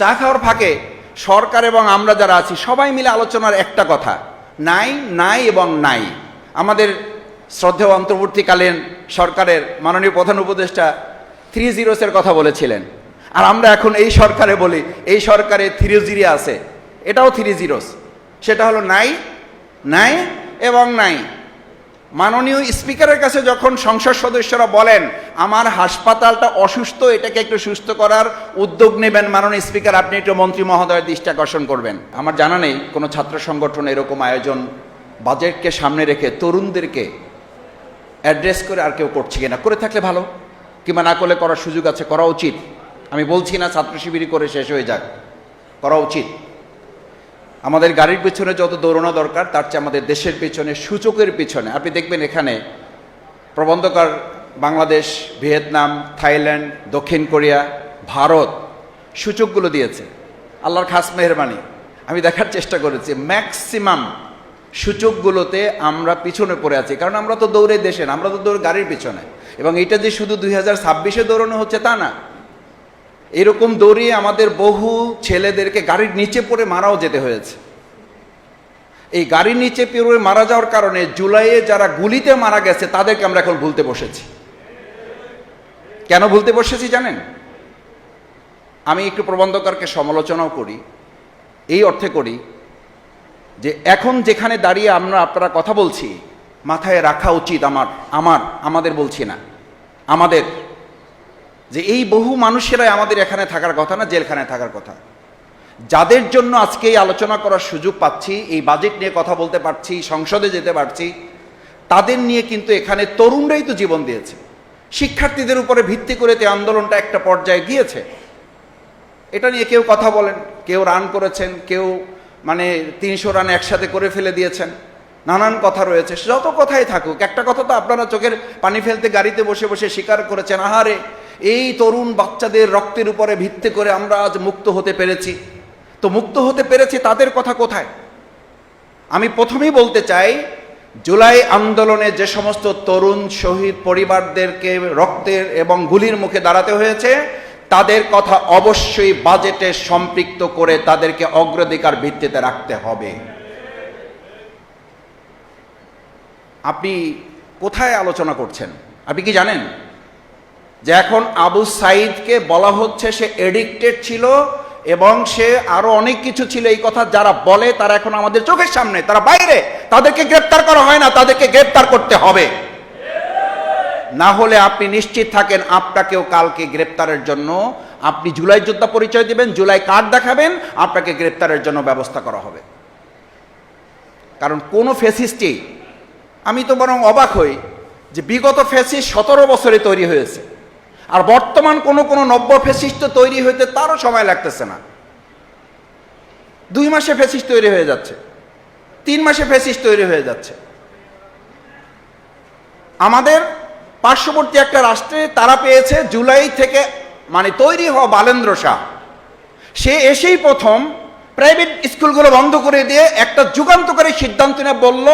চা খাওয়ার ফাঁকে সরকার এবং আমরা যারা আছি সবাই মিলে আলোচনার একটা কথা, নাই নাই এবং নাই। আমাদের শ্রদ্ধেয় অন্তর্বর্তীকালীন সরকারের মাননীয় প্রধান উপদেষ্টা 3 জিরোসের কথা বলেছিলেন, আর আমরা এখন এই সরকারে বলি এই সরকারে 3 জিরো আছে, এটাও 3 জিরোস। সেটা হলো নাই নাই এবং নাই। মাননীয় স্পিকারের কাছে যখন সংসদ সদস্যরা বলেন আমার হাসপাতালটা অসুস্থ, এটাকে একটু সুস্থ করার উদ্যোগ নেবেন মাননীয় স্পিকার, আপনি একটু মন্ত্রী মহোদয়ের দৃষ্টি আকর্ষণ করবেন। আমার জানা নেই কোনো ছাত্র সংগঠন এরকম আয়োজন বাজেটকে সামনে রেখে তরুণদেরকে অ্যাড্রেস করে আর কেউ করছে কিনা। করে থাকলে ভালো, কিংবা না করলে করার সুযোগ আছে, করা উচিত। আমি বলছি না ছাত্র শিবিরই করে শেষ হয়ে যাক, করা উচিত। আমাদের গাড়ির পিছনে যত দৌড়ানো দরকার তার চেয়ে আমাদের দেশের পিছনে, সূচকের পিছনে। আপনি দেখবেন এখানে প্রবন্ধকার বাংলাদেশ, ভিয়েতনাম, থাইল্যান্ড, দক্ষিণ কোরিয়া, ভারত সূচকগুলো দিয়েছে। আল্লাহর খাস মেহরবানি, আমি দেখার চেষ্টা করেছি ম্যাক্সিমাম সূচকগুলোতে আমরা পিছনে পড়ে আছি, কারণ আমরা তো দৌড়ে দেশে না, আমরা তো দৌড় গাড়ির পিছনে। এবং এটা যে শুধু 2026-এ দৌড়ানো হচ্ছে তা না, এরকম দৌড়িয়ে আমাদের বহু ছেলেদেরকে গাড়ির নিচে পড়ে মারাও যেতে হয়েছে। এই গাড়ির নিচে পড়ে মারা যাওয়ার কারণে জুলাইয়ে যারা গুলিতে মারা গেছে তাদেরকে আমরা এখন ভুলতে বসেছি। কেন ভুলতে বসেছি জানেন? আমি একটু প্রবন্ধকারকে সমালোচনাও করি, এই অর্থে করি যে এখন যেখানে দাঁড়িয়ে আপনারা কথা বলছি, মাথায় রাখা উচিত আমাদের বলছি না, আমাদের, যে এই বহু মানুষেরাই আমাদের এখানে থাকার কথা না, জেলখানায় থাকার কথা। যাদের জন্য আজকে এই আলোচনা করার সুযোগ পাচ্ছি, এই বাজেট নিয়ে কথা বলতে পারছি, সংসদে যেতে পারছি, তাদের নিয়ে কিন্তু এখানে তরুণরাই তো জীবন দিয়েছে। শিক্ষার্থীদের উপরে ভিত্তি করে এই আন্দোলনটা একটা পর্যায়ে গিয়েছে। এটা নিয়ে কেউ কথা বলেন, কেউ রান করেছেন, কেউ 300 রান একসাথে করে ফেলে দিয়েছেন, নানান কথা রয়েছে। যত কথাই থাকুক, একটা কথা তো আপনারা চোখের পানি ফেলতে গাড়িতে বসে বসে স্বীকার করেছেন, আহারে এই তরুণ বাচ্চাদের রক্তের উপরে ভিত্তি করে আমরা আজ মুক্ত হতে পেরেছি। তো মুক্ত হতে পেরেছি, তাদের কথা কোথায়? আমি প্রথমেই বলতে চাই, জুলাই আন্দোলনে যে সমস্ত তরুণ শহীদ পরিবারদেরকে রক্তের এবং গুলির মুখে দাঁড়াতে হয়েছে, তাদের কথা অবশ্যই বাজেটে সম্পৃক্ত করে তাদেরকে অগ্রাধিকার ভিত্তিতে রাখতে হবে। আপনি কোথায় আলোচনা করছেন? আপনি কি জানেন যে এখন আবু সাইদকে বলা হচ্ছে সে এডিক্টেড ছিল এবং সে আরো অনেক কিছু ছিল। এই কথা যারা বলে তারা এখন আমাদের চোখের সামনে, তারা বাইরে, তাদেরকে গ্রেপ্তার করা হয় না, তাদেরকে গ্রেপ্তার করতে হবে। না হলে আপনি নিশ্চিত থাকেন আপনাকেও কালকে গ্রেপ্তারের জন্য, আপনি জুলাই যোদ্ধা পরিচয় দিবেন, জুলাই কার্ড দেখাবেন, আপনাকে গ্রেপ্তারের জন্য ব্যবস্থা করা হবে। কারণ কোন ফ্যাসিস্টই, আমি তো বরং অবাক হই যে বিগত ফ্যাসিস্ট 17 বছরে তৈরি হয়েছে, আর বর্তমান কোন নব্য ফ্যাসিস্ট তৈরি হইতে তারও সময় লাগতেছে না। 2 মাসে ফ্যাসিস্ট তৈরি হয়ে যাচ্ছে, 3 মাসে ফ্যাসিস্ট তৈরি হয়ে যাচ্ছে। আমাদের পার্শ্ববর্তী একটা রাষ্ট্রে তারা পেয়েছে জুলাই থেকে তৈরি হওয়া বালেন্দ্র শাহ, সে এসেই প্রথম প্রাইভেট স্কুলগুলো বন্ধ করে দিয়ে একটা যুগান্তকারী সিদ্ধান্ত নিয়ে বলল,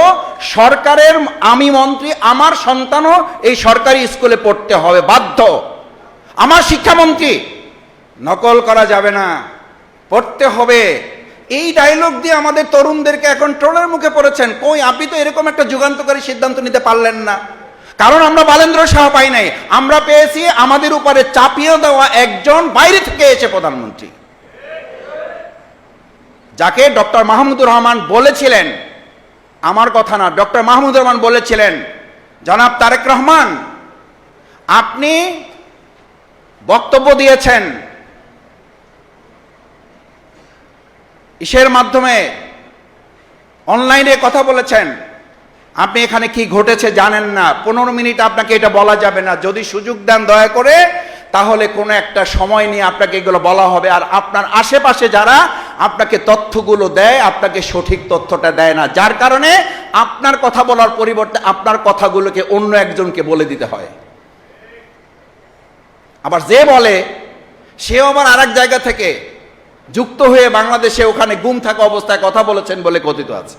সরকারের, আমি মন্ত্রী, আমার সন্তানও এই সরকারি স্কুলে পড়তে হবে, বাধ্য। আমার শিক্ষামন্ত্রী, নকল করা যাবে না, পড়তে হবে। এই ডায়লগ দিয়ে আমাদের তরুণদেরকে এখন ট্রোলের মুখে পড়েছেন। কই, আপনি তো এরকম একটা যুগান্তকারী সিদ্ধান্ত নিতে পারলেন না। কারণ আমরা বালেন্দ্র শাহ পাই নাই, আমরা পেয়েছি আমাদের উপরে চাপিয়ে দেওয়া একজন বাইরে থেকে এসে প্রধানমন্ত্রী, যাকে ডক্টর মাহমুদুর রহমান বলেছিলেন, আমার কথা না, ডক্টর মাহমুদুর রহমান বলেছিলেন, জনাব তারেক রহমান আপনি বক্তব্য দিয়েছেন ইসের মাধ্যমে, অনলাইনে কথা বলেছেন, আপনি এখানে কি ঘটেছে জানেন না, 15 মিনিট আপনাকে এটা বলা যাবে না, যদি সুযোগ দেন দয়া করে তাহলে কোনো একটা সময় নিয়ে আপনাকে এগুলো বলা হবে। আর আপনার আশেপাশে যারা আপনাকে তথ্যগুলো দেয়, আপনাকে সঠিক তথ্যটা দেয় না, যার কারণে আপনার কথা বলার পরিবর্তে আপনার কথাগুলোকে অন্য একজনকে বলে দিতে হয়। আবার যে বলে সেও আবার আরেক জায়গা থেকে যুক্ত হয়ে বাংলাদেশে ওখানে গুম থাকা অবস্থায় কথা বলেছেন বলে কথিত আছে।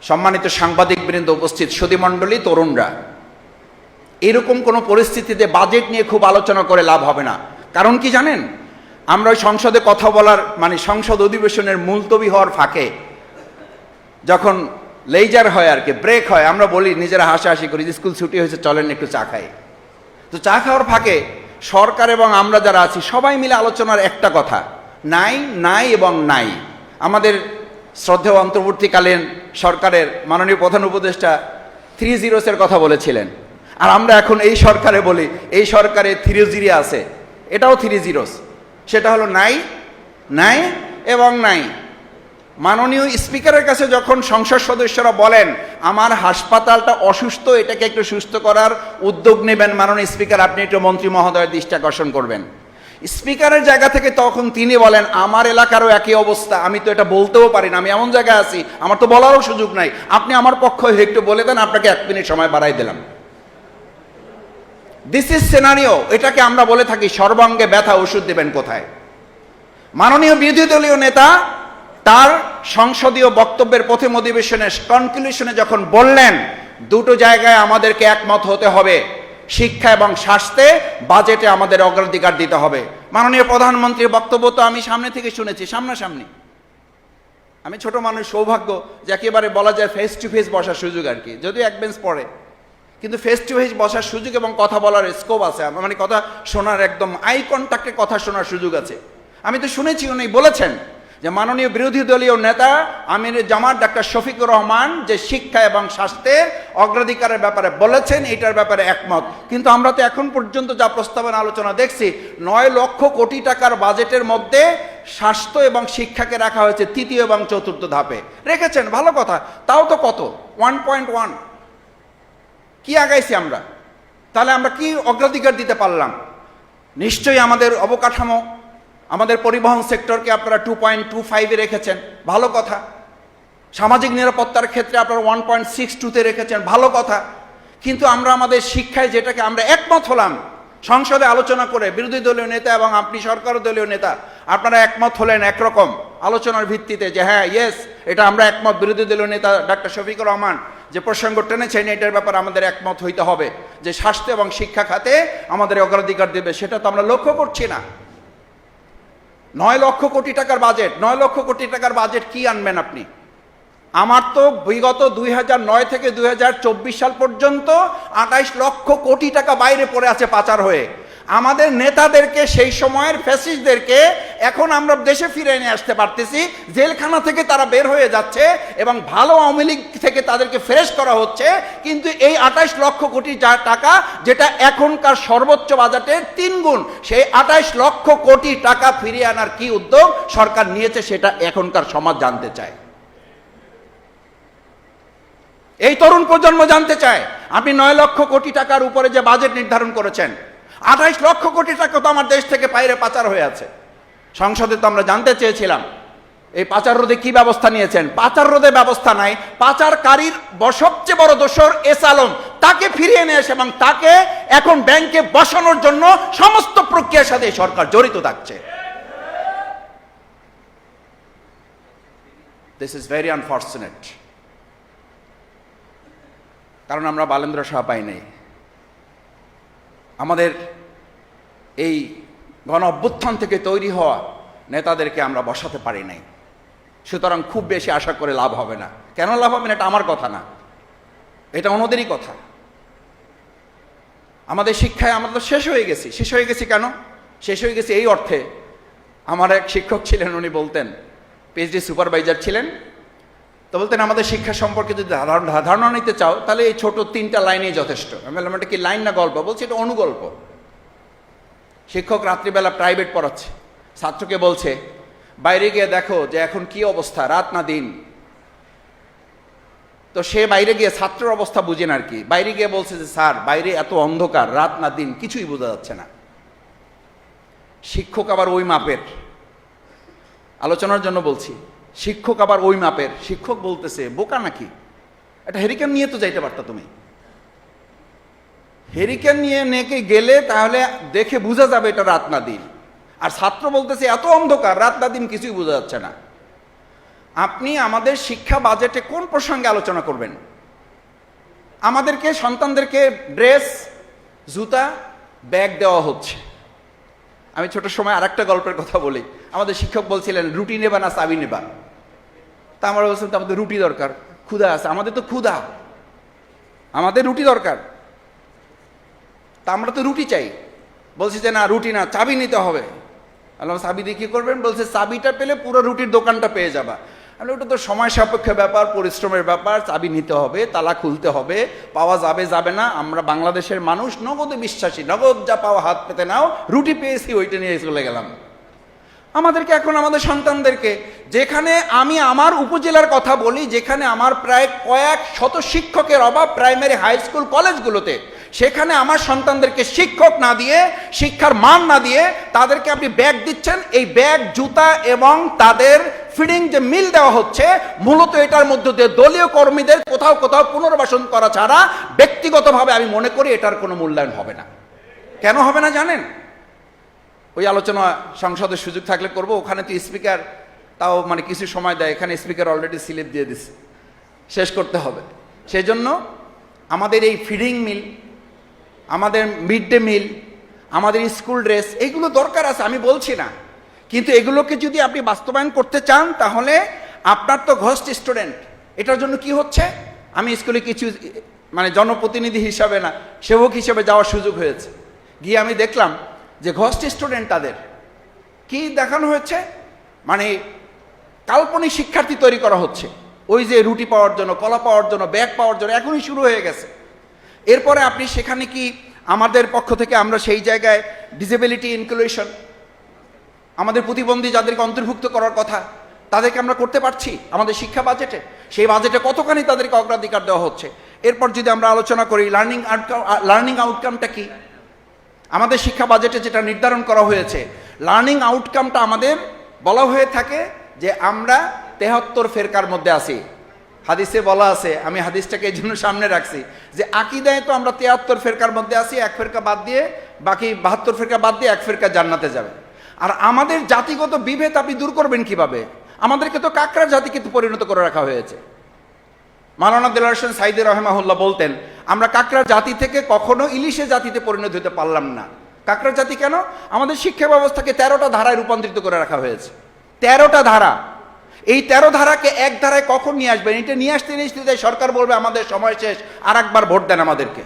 সম্মানিত সাংবাদিক বৃন্দ, উপস্থিত সুধীমণ্ডলী, তরুণরা, এরকম কোনো পরিস্থিতিতে বাজেট নিয়ে খুব আলোচনা করে লাভ হবে না। কারণ কি জানেন, আমরা ওই সংসদে কথা বলার মানে সংসদ অধিবেশনের মুলতবি হওয়ার ফাঁকে যখন লেজার হয় আর কি, ব্রেক হয়, আমরা বলি নিজেরা হাসাহাসি করি, স্কুল ছুটি হয়েছে চলেন একটু চা খাই। তো চা খাওয়ার ফাঁকে সরকার এবং আমরা যারা আছি সবাই মিলে আলোচনার একটা কথা, নাই নাই এবং নাই। আমাদের শ্রদ্ধেয় অন্তর্বর্তীকালীন সরকারের মাননীয় প্রধান উপদেষ্টা 3 জিরোসের কথা বলেছিলেন, আর আমরা এখন এই সরকারে বলি এই সরকারে 3 জিরো আছে, এটাও 3 জিরোস। সেটা হলো নাই নাই এবং নাই। মাননীয় স্পিকারের কাছে যখন সংসদ সদস্যরা বলেন আমার হাসপাতালটা অসুস্থ, এটাকে একটু সুস্থ করার উদ্যোগ নেবেন মাননীয় স্পিকার, আপনি একটু মন্ত্রী মহোদয়ের দৃষ্টি আকর্ষণ করবেন। স্পিকারের জায়গা থেকে তখন তিনি বলেন আমার এলাকারও একই অবস্থা, আমি তো এটা বলতেও পারি না, আমি এমন জায়গায় আছি আমার তো বলারও সুযোগ নাই, আপনি আমার পক্ষ হয়ে একটু বলে দেন, আপনাকে 1 মিনিট সময় বাড়াই দিলাম। This is scenario. এটাকে আমরা বলে থাকি সর্বাঙ্গে ব্যথা, ওষুধ দেবেন কোথায়। মাননীয় বিরোধী দলীয় নেতা তার সংসদীয় বক্তব্যের প্রথম অধিবেশনের কনক্লুশনে যখন বললেন দুটো জায়গায় আমাদেরকে একমত হতে হবে, শিক্ষা এবং স্বাস্থ্যে বাজেটে আমাদের অগ্রাধিকার দিতে হবে। মাননীয় প্রধানমন্ত্রীর বক্তব্য তো আমি সামনে থেকে শুনেছি, সামনাসামনি। আমি ছোট মানুষ, সৌভাগ্য যে একেবারে বলা যায় ফেস টু ফেস বসার সুযোগ আর কি, যদিও এক বেঞ্চ পড়ে, কিন্তু ফেস টু ফেস বসার সুযোগ এবং কথা বলার স্কোপ আছে, মানে কথা শোনার একদম আই কন্ট্যাক্টে কথা শোনার সুযোগ আছে। আমি তো শুনেছি উনি বলেছেন যে মাননীয় বিরোধী দলীয় নেতা আমির জামাত ডাক্তার শফিকুর রহমান যে শিক্ষা এবং স্বাস্থ্যের অগ্রাধিকারের ব্যাপারে বলেছেন, এটার ব্যাপারে একমত। কিন্তু আমরা তো এখন পর্যন্ত যা প্রস্তাবনা আলোচনা দেখছি 9 লক্ষ কোটি টাকার বাজেটের মধ্যে স্বাস্থ্য এবং শিক্ষাকে রাখা হয়েছে 3য় এবং 4র্থ ধাপে রেখেছেন, ভালো কথা। তাও তো কত 1.1 কি আগাইছি আমরা, তাহলে আমরা কি অগ্রাধিকার দিতে পারলাম? নিশ্চয়ই আমাদের অবকাঠামো, আমাদের পরিবহন সেক্টরকে আপনারা 2.25-এ রেখেছেন, ভালো কথা। সামাজিক নিরাপত্তার ক্ষেত্রে আপনারা 1.62-তে রেখেছেন, ভালো কথা। কিন্তু আমরা আমাদের শিক্ষায় যেটাকে আমরা একমত হলাম সংসদে আলোচনা করে, বিরোধী দলীয় নেতা এবং আপনি সরকার দলীয় নেতা আপনারা একমত হলেন একরকম আলোচনার ভিত্তিতে যে হ্যাঁ ইয়েস এটা আমরা একমত, বিরোধী দলীয় নেতা ডাক্তার শফিকুর রহমান যে প্রসঙ্গ টেনেছেন এটার ব্যাপারে আমাদের একমত হইতে হবে, যে স্বাস্থ্য এবং শিক্ষা খাতে আমাদের অগ্রাধিকার দেবে, সেটা তো আমরা লক্ষ্য করছি না। 9 লক্ষ কোটি টাকার বাজেট, 9 লক্ষ কোটি টাকার বাজেট কি আনবেন আপনি? আমার তো বিগত 2009 থেকে 2024 সাল পর্যন্ত 28 লক্ষ কোটি টাকা বাইরে পড়ে আছে পাচার হয়ে। আমাদের নেতাদেরকে, সেই সময়ের ফ্যাসিস্টদেরকে এখন আমরা দেশে ফিরে নিয়ে আসতে পারতেছি, জেলখানা থেকে তারা বের হয়ে যাচ্ছে এবং ভালো আওয়ামী লীগ থেকে তাদেরকে ফ্রেশ করা হচ্ছে। কিন্তু এই 28 লক্ষ কোটি টাকা যেটা এখনকার সর্বোচ্চ বাজেটের 3 গুণ, সেই 28 লক্ষ কোটি টাকা ফিরিয়ে আনার কি উদ্যোগ সরকার নিয়েছে সেটা এখনকার সমাজ জানতে চায়, এই তরুণ প্রজন্ম জানতে চায়। আপনি 9 লক্ষ কোটি টাকার উপরে যে বাজেট নির্ধারণ করেছেন, 28 লক্ষ কোটি টাকা তো আমার দেশ থেকে বাইরে পাচার হয়ে আছে। সংসদে তো আমরা জানতে চেয়েছিলাম এই পাচার রোধে কি ব্যবস্থা নিয়েছেন। পাচার রোধে ব্যবস্থা নাই, পাচারকারীর সবচেয়ে বড় দোষর এস আলম, তাকে ফিরিয়ে নিয়ে এসে এবং তাকে এখন ব্যাংকে বসানোর জন্য সমস্ত প্রক্রিয়ার সাথে সরকার জড়িত থাকছে। This is very unfortunate. কারণ আমরা বালেন্দ্র শাহ পাই নাই, আমাদের এই গণ অভ্যুত্থান থেকে তৈরি হওয়া নেতাদেরকে আমরা বসাতে পারি নাই। সুতরাং খুব বেশি আশা করে লাভ হবে না। কেন লাভ হবে না এটা আমার কথা না, এটা ওনাদেরই কথা। আমাদের শিক্ষায় আমরা তো শেষ হয়ে গেছি। শেষ হয়ে গেছি কেন? শেষ হয়ে গেছি এই অর্থে, আমার এক শিক্ষক ছিলেন, উনি বলতেন, পিএইচডি সুপারভাইজার ছিলেন, তো বলতেন আমাদের শিক্ষা সম্পর্কে যদি ধারণা নিতে চাও তাহলে এই ছোট 3টা লাইনেই যথেষ্ট। আমি বললাম এটা কি লাইন না গল্প? বলছি এটা অনুগল্প। শিক্ষক রাত্রিবেলা প্রাইভেট পড়াচ্ছে, ছাত্রকে বলছে বাইরে গিয়ে দেখো যে এখন কি অবস্থা, রাত না দিন। তো সে বাইরে গিয়ে ছাত্রের অবস্থা বুঝেন আর কি, বাইরে গিয়ে বলছে যে স্যার বাইরে এত অন্ধকার, রাত না দিন কিছুই বোঝা যাচ্ছে না। শিক্ষক আবার ওই মাপের, আলোচনার জন্য বলছি, শিক্ষক আবার ওই মাপের। শিক্ষক বলতেছে বোকা নাকি, এটা হেরিকেন নিয়ে তো যাইতে পারতা তুমি, হেরিকেন নিয়ে নেকে গেলে তাহলে দেখে বোঝা যাবে এটা রাত না দিন। আর ছাত্র বলতেছে এত অন্ধকার, রাত না দিন কিছুই বোঝা যাচ্ছে না। আপনি আমাদের শিক্ষা বাজেটে কোন প্রসঙ্গে আলোচনা করবেন? আমাদেরকে সন্তানদেরকে ড্রেস, জুতা, ব্যাগ দেওয়া হচ্ছে, আমি ছোট সময় আরেকটা গল্পের কথা বলি। আমাদের শিক্ষক বলছিলেন রুটি নেবা না চাবি নেবা। তা আমরা বলছিলাম তো আমাদের রুটি দরকার, ক্ষুধা আছে, আমাদের তো ক্ষুধা, আমাদের রুটি দরকার, তা আমরা তো রুটি চাই। বলছি যে না রুটি না, চাবি নিতে হবে। আল্লাহ চাবি দিয়ে কী করবেন? বলছে চাবিটা পেলে পুরো রুটির দোকানটা পেয়ে যাবা। আমি ওটা তো সময় সাপেক্ষ ব্যাপার, পরিশ্রমের ব্যাপার, চাবি নিতে হবে, তালা খুলতে হবে, পাওয়া যাবে যাবে না। আমরা বাংলাদেশের মানুষ নগদে বিশ্বাসী, নগদ যা পাওয়া হাত পেতে নাও, রুটি পেয়েছি ওইটা নিয়ে চলে গেলাম। আমাদেরকে এখন আমাদের সন্তানদেরকে, যেখানে আমি আমার উপজেলার কথা বলি, যেখানে আমার প্রায় কয়েক শত শিক্ষকের অভাব প্রাইমারি, হাই স্কুল, কলেজগুলোতে, সেখানে আমার সন্তানদেরকে শিক্ষক না দিয়ে, শিক্ষার মান না দিয়ে তাদেরকে আপনি ব্যাগ দিচ্ছেন। এই ব্যাগ, জুতা এবং তাদের ফিডিং যে মিল দেওয়া হচ্ছে, মূলত এটার মধ্যে দিয়ে দলীয় কর্মীদের কোথাও কোথাও পুনর্বাসন করা ছাড়া ব্যক্তিগতভাবে আমি মনে করি এটার কোনো মূল্যায়ন হবে না। কেন হবে না জানেন? ওই আলোচনা সংসদের সুযোগ থাকলে করব। ওখানে তো স্পিকার তাও মানে কিছু সময় দেয়, এখানে স্পিকার অলরেডি স্লিপ দিয়ে দিচ্ছে, শেষ করতে হবে। সেই জন্য আমাদের এই ফিডিং মিল, আমাদের মিড ডে মিল, আমাদের স্কুল ড্রেস, এগুলো দরকার আছে, আমি বলছি না, কিন্তু এগুলোকে যদি আপনি বাস্তবায়ন করতে চান তাহলে আপনার তো ঘোস্ট স্টুডেন্ট। এটার জন্য কি হচ্ছে, আমি স্কুলে কিছু মানে জনপ্রতিনিধি হিসাবে না, সেবক হিসেবে যাওয়ার সুযোগ হয়েছে। গিয়ে আমি দেখলাম যে ঘোস্ট স্টুডেন্ট, তাদের কি দেখানো হচ্ছে, মানে কাল্পনিক শিক্ষার্থী তৈরি করা হচ্ছে। ওই যে রুটি পাওয়ার জন্য, কলা পাওয়ার জন্য, ব্যাগ পাওয়ার জন্য এখনই শুরু হয়ে গেছে। এরপরে আপনি সেখানে কি আমাদের পক্ষ থেকে আমরা সেই জায়গায় ডিসেবিলিটি ইনক্লুশন, আমাদের প্রতিবন্ধী যাদেরকে অন্তর্ভুক্ত করার কথা, তাদেরকে আমরা করতে পারছি আমাদের শিক্ষা বাজেটে? সেই বাজেটে কতখানি তাদেরকে অগ্রাধিকার দেওয়া হচ্ছে? এরপর যদি আমরা আলোচনা করি লার্নিং আউটকামটা কি, আমাদের শিক্ষা বাজেটে যেটা নির্ধারণ করা হয়েছে, লার্নিং আউটকামটা আমাদের বলা হয়ে থাকে যে আমরা 73 ফেরকার মধ্যে আছি। হাদিসে বলা আছে, আমি হাদিসটাকে এই জন্য সামনে রাখছি, যে আকীদায় তো আমরা 73 ফেরকার মধ্যে আছি, এক ফেরকা বাদ দিয়ে, বাকি 72 ফেরকা বাদ দিয়ে এক ফেরকা জান্নাতে যাবে। আর আমাদের জাতিগত বিভেদ আপনি দূর করবেন কিভাবে? আমাদেরকে তো কাকড়া জাতিকে পরিণত করে রাখা হয়েছে। মাওলানা দেলোয়ার হোসেন সাইদি রহমাহুল্লাহ বলতেন, আমরা কাকড়া জাতি থেকে কখনো ইলিশে জাতিতে পরিণত হতে পারলাম না। কাকড়া জাতি কেন? আমাদের শিক্ষা ব্যবস্থাকে 13টা ধারায় রূপান্তরিত করে রাখা হয়েছে। 13টা ধারা, এই 13 ধারাকে এক ধারায় কখন নিয়ে আসবেন? এটা নিয়ে আসতে সরকার বলবে আমাদের সময় শেষ, আর একবার ভোট দেন আমাদেরকে।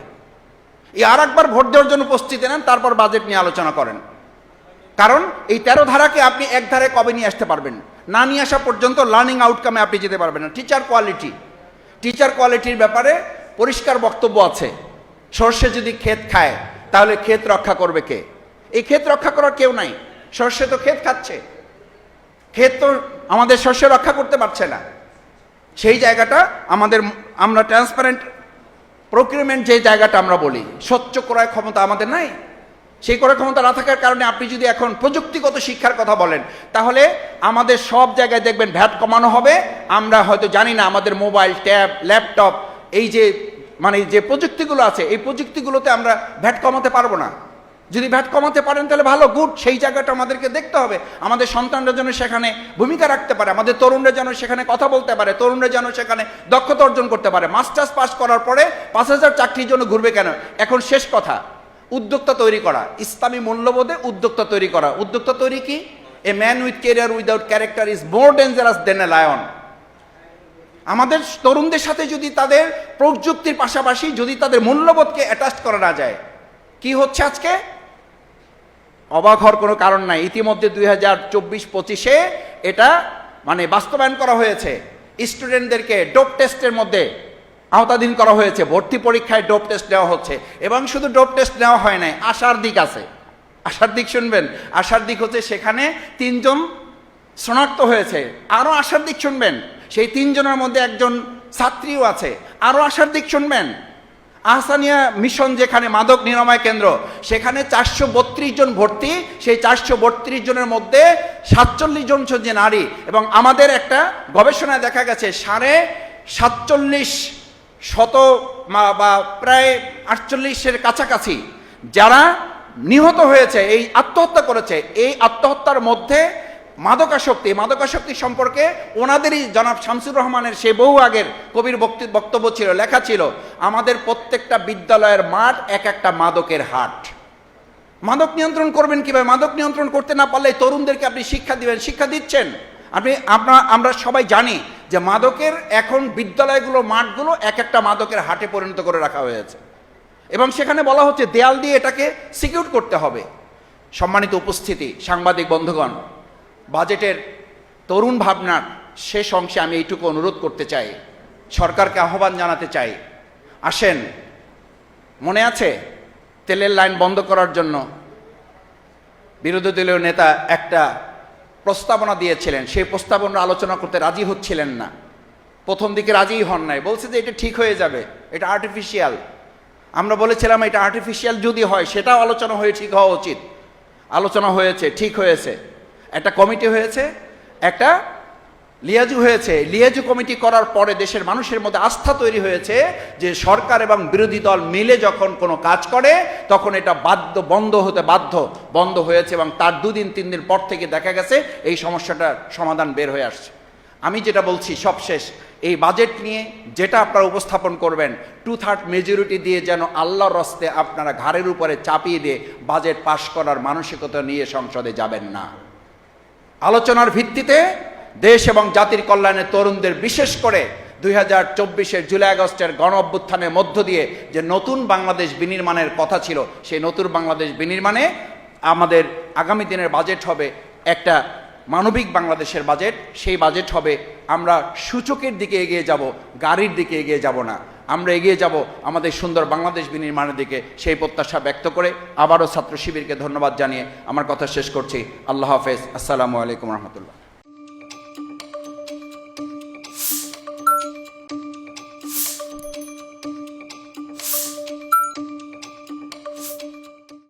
এই আর একবার ভোট দেওয়ার জন্য প্রস্তুতি নেন, তারপর বাজেট নিয়ে আলোচনা করেন। কারণ এই 13 ধারাকে আপনি এক ধারায় কবে নিয়ে আসতে পারবেন? না নিয়ে আসা পর্যন্ত লার্নিং আউটকামে আপনি যেতে পারবেন না। টিচার কোয়ালিটির ব্যাপারে পরিষ্কার বক্তব্য আছে। সর্ষে যদি ক্ষেত খায় তাহলে ক্ষেত রক্ষা করবে কে? এই ক্ষেত রক্ষা করার কেউ নাই। সর্ষে তো ক্ষেত খাচ্ছে, ক্ষেত তো আমাদের শস্য রক্ষা করতে পারছে না। সেই জায়গাটা আমরা ট্রান্সপারেন্ট প্রকিউরমেন্ট যে জায়গাটা আমরা বলি, স্বচ্ছ ক্রয় ক্ষমতা আমাদের নাই। সেই ক্রয় ক্ষমতা না থাকার কারণে আপনি যদি এখন প্রযুক্তিগত শিক্ষার কথা বলেন, তাহলে আমাদের সব জায়গায় দেখবেন ভ্যাট কমানো হবে। আমরা হয়তো জানি না, আমাদের মোবাইল, ট্যাব, ল্যাপটপ, এই যে মানে যে প্রযুক্তিগুলো আছে, এই প্রযুক্তিগুলোতে আমরা ভ্যাট কমাতে পারবো না। যদি ভ্যাট কমাতে পারেন তাহলে ভালো, গুড। সেই জায়গাটা আমাদেরকে দেখতে হবে। আমাদের সন্তানরা যেন সেখানে ভূমিকা রাখতে পারে, আমাদের তরুণরা যেন সেখানে কথা বলতে পারে, তরুণরা যেন সেখানে দক্ষতা অর্জন করতে পারে। মাস্টার্স পাস করার পরে 5000 চাকরির জন্য ঘুরবে কেন? এখন শেষ কথা, উদ্যোক্তা তৈরি করা, ইসলামী মূল্যবোধে উদ্যোক্তা তৈরি করা। উদ্যোক্তা তৈরি কি? A man with career without character is more dangerous then a lion. আমাদের তরুণদের সাথে যদি তাদের প্রযুক্তির পাশাপাশি যদি তাদের মূল্যবোধকে অ্যাটাচ করা না যায়, কি হচ্ছে আজকে? অবাক হওয়ার কোনো কারণ নাই। ইতিমধ্যে 2024-25-এ এটা মানে বাস্তবায়ন করা হয়েছে। স্টুডেন্টদেরকে ডোপ টেস্টের মধ্যে আওতাধীন করা হয়েছে। ভর্তি পরীক্ষায় ডোপ টেস্ট নেওয়া হচ্ছে, এবং শুধু ডোপ টেস্ট নেওয়া হয় নাই, আশার দিক আছে। আশার দিক শুনবেন, আশার দিক হচ্ছে সেখানে 3 জন শনাক্ত হয়েছে। আরও আশার দিক শুনবেন, সেই 3 জনের মধ্যে একজন ছাত্রীও আছে। আরও আশার দিক শুনবেন, আহসানিয়া মিশন যেখানে মাদক নিরাময় কেন্দ্র, সেখানে 432 জন ভর্তি। সেই 432 জনের মধ্যে 47 জন যে নারী, এবং আমাদের একটা গবেষণায় দেখা গেছে 47.5% বা প্রায় 48-এর কাছাকাছি যারা নিহত হয়েছে, এই আত্মহত্যা করেছে, এই আত্মহত্যার মধ্যে মাদকাসক্তি সম্পর্কে ওনাদেরই জনাব শামসুর রহমানের সে বহু আগের কবির বক্তব্য ছিল, লেখা ছিল, আমাদের প্রত্যেকটা বিদ্যালয়ের মাঠ এক একটা মাদকের হাট। মাদক নিয়ন্ত্রণ করবেন কিভাবে? মাদক নিয়ন্ত্রণ করতে না পারলে তরুণদেরকে আপনি শিক্ষা দিবেন, শিক্ষা দিচ্ছেন। আমরা সবাই জানি যে মাদকের এখন বিদ্যালয়গুলো, মাঠগুলো এক একটা মাদকের হাটে পরিণত করে রাখা হয়েছে এবং সেখানে বলা হচ্ছে দেয়াল দিয়ে এটাকে সিকিউর করতে হবে। সম্মানিত উপস্থিতি, সাংবাদিক বন্ধুগণ, বাজেটের তরুণ ভাবনার শেষ অংশে আমি এইটুকু অনুরোধ করতে চাই, সরকারকে আহ্বান জানাতে চাই, আসেন, মনে আছে তেলের লাইন বন্ধ করার জন্য বিরোধী দলীয় নেতা একটা প্রস্তাবনা দিয়েছিলেন, সেই প্রস্তাবনা আলোচনা করতে রাজি হচ্ছিলেন না, প্রথম দিকে রাজিই হন নাই, বলছে যে এটা ঠিক হয়ে যাবে, এটা আর্টিফিশিয়াল। আমরা বলেছিলাম এটা আর্টিফিশিয়াল যদি হয় সেটাও আলোচনা হয়ে ঠিক হওয়া উচিত। আলোচনা হয়েছে, ঠিক হয়েছে, একটা কমিটি হয়েছে, একটা লিয়াজু হয়েছে। লিয়াজু কমিটি করার পরে দেশের মানুষের মধ্যে আস্থা তৈরি হয়েছে যে সরকার এবং বিরোধী দল মিলে যখন কোনো কাজ করে তখন এটা বন্ধ হয়েছে এবং তার 2 দিন 3 দিন পর থেকে দেখা গেছে এই সমস্যাটার সমাধান বের হয়ে আসছে। আমি যেটা বলছি সবশেষ, এই বাজেট নিয়ে যেটা আপনারা উপস্থাপন করবেন 2/3 মেজরিটি দিয়ে যেন আল্লাহর রাস্তে আপনারা ঘাড়ের উপরে চাপিয়ে দিয়ে বাজেট পাশ করার মানসিকতা নিয়ে সংসদে যাবেন না। আলোচনার ভিত্তিতে দেশ এবং জাতির কল্যাণে তরুণদের, বিশেষ করে 2024-এর জুলাই আগস্টের গণ অভ্যুত্থানের মধ্য দিয়ে যে নতুন বাংলাদেশ বিনির্মাণের কথা ছিল, সেই নতুন বাংলাদেশ বিনির্মাণে আমাদের আগামী দিনের বাজেট হবে একটা মানবিক বাংলাদেশের বাজেট। সেই বাজেট হবে আমরা সূচকের দিকে এগিয়ে যাব, গাড়ির দিকে এগিয়ে যাব না, আমরা এগিয়ে যাব আমাদের সুন্দর বাংলাদেশ বিনির্মাণের দিকে। সেই প্রত্যাশা ব্যক্ত করে আবারও ছাত্র শিবিরকে ধন্যবাদ জানিয়ে আমার কথা শেষ করছি। আল্লাহ হাফেজ। আসসালামু আলাইকুম রহমতুল্লাহ।